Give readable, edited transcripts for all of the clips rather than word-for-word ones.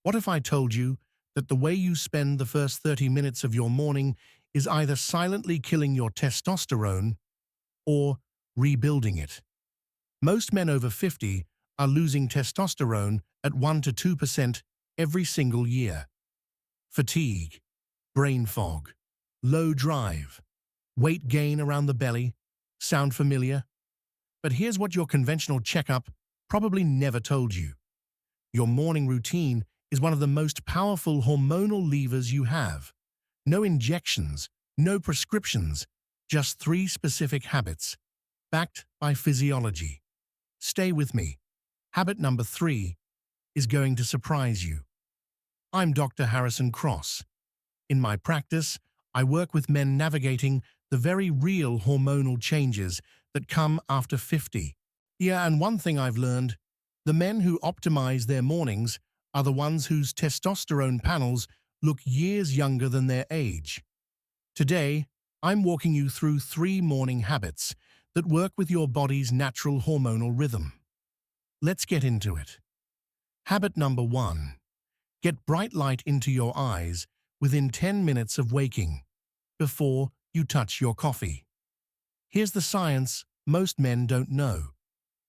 What if I told you that the way you spend the first 30 minutes of your morning is either silently killing your testosterone or rebuilding it? Most men over 50 are losing testosterone at 1 to 2% every single year. Fatigue, brain fog, low drive, weight gain around the belly. Sound familiar? But here's what your conventional checkup probably never told you. Your morning routine is one of the most powerful hormonal levers you have. No injections, no prescriptions, just 3 specific habits, backed by physiology. Stay with me. Habit number 3 is going to surprise you. I'm Dr. Harrison Cross. In my practice, I work with men navigating the very real hormonal changes that come after 50. Yeah, and one thing I've learned, the men who optimize their mornings are the ones whose testosterone panels look years younger than their age. Today, I'm walking you through 3 morning habits that work with your body's natural hormonal rhythm. Let's get into it. Habit number 1. Get bright light into your eyes within 10 minutes of waking, before you touch your coffee. Here's the science most men don't know.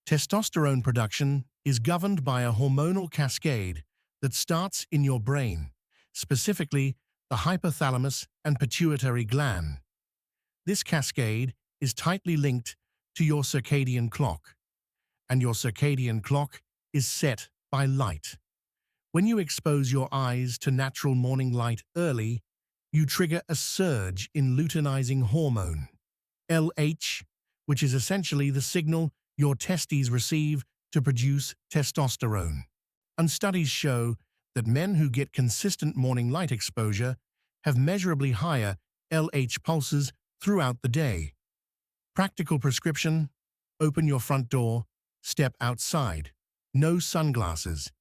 Testosterone production is governed by a hormonal cascade that starts in your brain, specifically the hypothalamus and pituitary gland. This cascade is tightly linked to your circadian clock, and your circadian clock is set by light. When you expose your eyes to natural morning light early, you trigger a surge in luteinizing hormone, LH, which is essentially the signal your testes receive to produce testosterone. And studies show that men who get consistent morning light exposure have measurably higher LH pulses throughout the day. Practical prescription: open your front door, step outside. No sunglasses.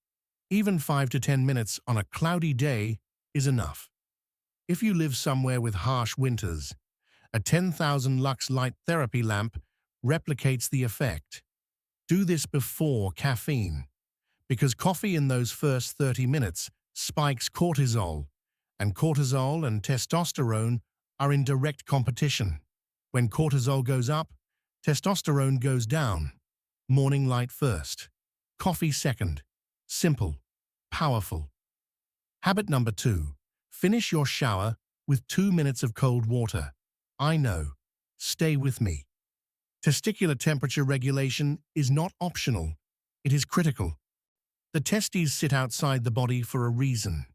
Even 5 to 10 minutes on a cloudy day is enough. If you live somewhere with harsh winters, a 10,000 lux light therapy lamp replicates the effect. Do this before caffeine, because coffee in those first 30 minutes spikes cortisol, and cortisol and testosterone are in direct competition. When cortisol goes up, testosterone goes down. Morning light first, coffee second. Simple, powerful. Habit number 2. Finish your shower with 2 minutes of cold water. I know. Stay with me. Testicular temperature regulation is not optional. It is critical. The testes sit outside the body for a reason.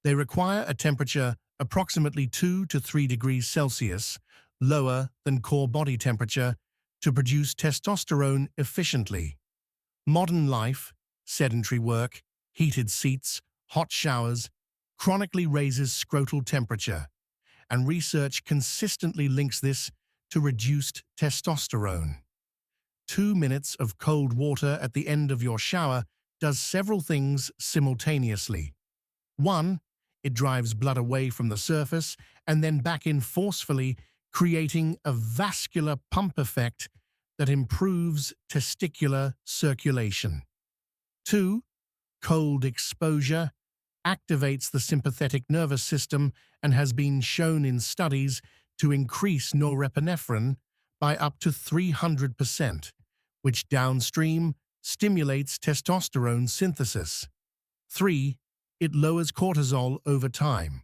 They require a temperature approximately 2 to 3 degrees Celsius, lower than core body temperature, to produce testosterone efficiently. Modern life, sedentary work, heated seats, hot showers, chronically raises scrotal temperature, and research consistently links this to reduced testosterone. 2 minutes of cold water at the end of your shower does several things simultaneously. 1. It drives blood away from the surface and then back in forcefully, creating a vascular pump effect that improves testicular circulation. 2. Cold exposure activates the sympathetic nervous system and has been shown in studies to increase norepinephrine by up to 300%, which downstream stimulates testosterone synthesis. 3. It lowers cortisol over time,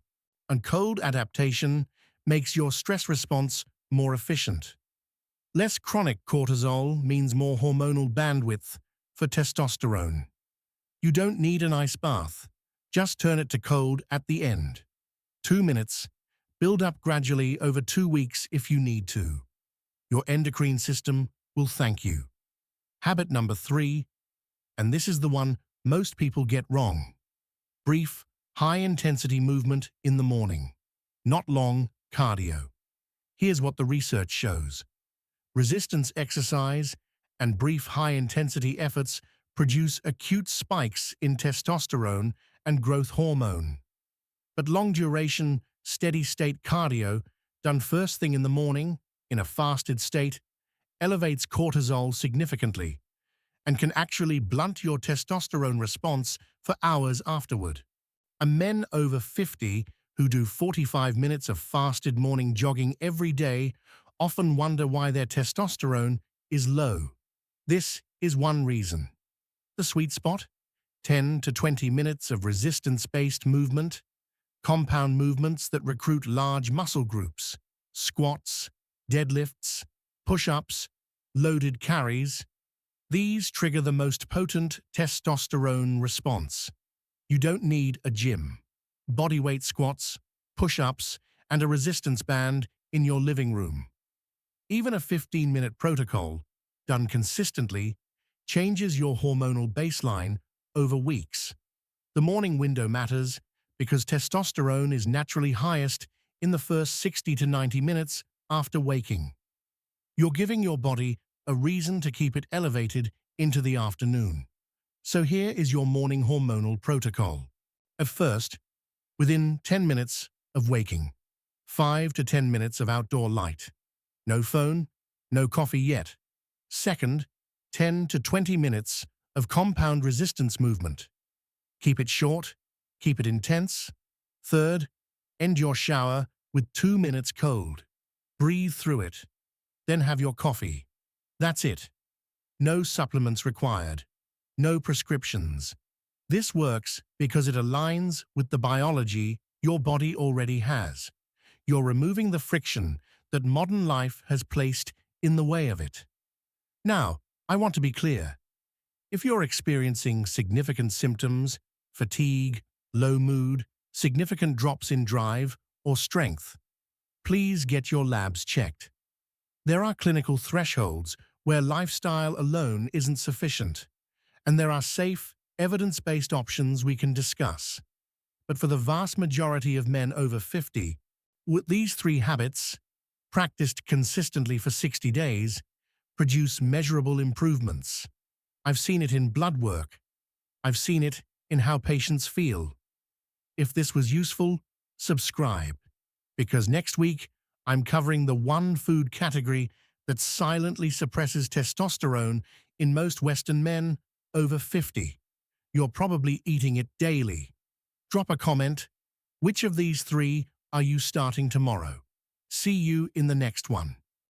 and cold adaptation makes your stress response more efficient. Less chronic cortisol means more hormonal bandwidth for testosterone. You don't need an ice bath. Just turn it to cold at the end. 2 minutes. Build up gradually over 2 weeks if you need to. Your endocrine system will thank you. Habit number 3, and this is the one most people get wrong. Brief, high-intensity movement in the morning. Not long cardio. Here's what the research shows. Resistance exercise and brief high-intensity efforts produce acute spikes in testosterone and growth hormone. But long-duration, steady-state cardio, done first thing in the morning, in a fasted state, elevates cortisol significantly, and can actually blunt your testosterone response for hours afterward. And men over 50 who do 45 minutes of fasted morning jogging every day often wonder why their testosterone is low. This is one reason. The sweet spot? 10 to 20 minutes of resistance-based movement, compound movements that recruit large muscle groups, squats, deadlifts, push-ups, loaded carries. These trigger the most potent testosterone response. You don't need a gym, bodyweight squats, push-ups, and a resistance band in your living room. Even a 15-minute protocol, done consistently, changes your hormonal baseline over weeks. The morning window matters because testosterone is naturally highest in the first 60 to 90 minutes after waking. You're giving your body a reason to keep it elevated into the afternoon. So here is your morning hormonal protocol. At first, within 10 minutes of waking, 5 to 10 minutes of outdoor light. No phone, no coffee yet. Second, 10 to 20 minutes of compound resistance movement. Keep it short, keep it intense. Third, end your shower with 2 minutes cold. Breathe through it. Then have your coffee. That's it. No supplements required. No prescriptions. This works because it aligns with the biology your body already has. You're removing the friction that modern life has placed in the way of it. Now, I want to be clear. If you're experiencing significant symptoms, fatigue, low mood, significant drops in drive or strength, please get your labs checked. There are clinical thresholds where lifestyle alone isn't sufficient, and there are safe, evidence-based options we can discuss. But for the vast majority of men over 50, with these 3 habits, practiced consistently for 60 days, produce measurable improvements. I've seen it in blood work. I've seen it in how patients feel. If this was useful, subscribe, because next week I'm covering the one food category that silently suppresses testosterone in most Western men over 50. You're probably eating it daily. Drop a comment. Which of these 3 are you starting tomorrow? See you in the next one.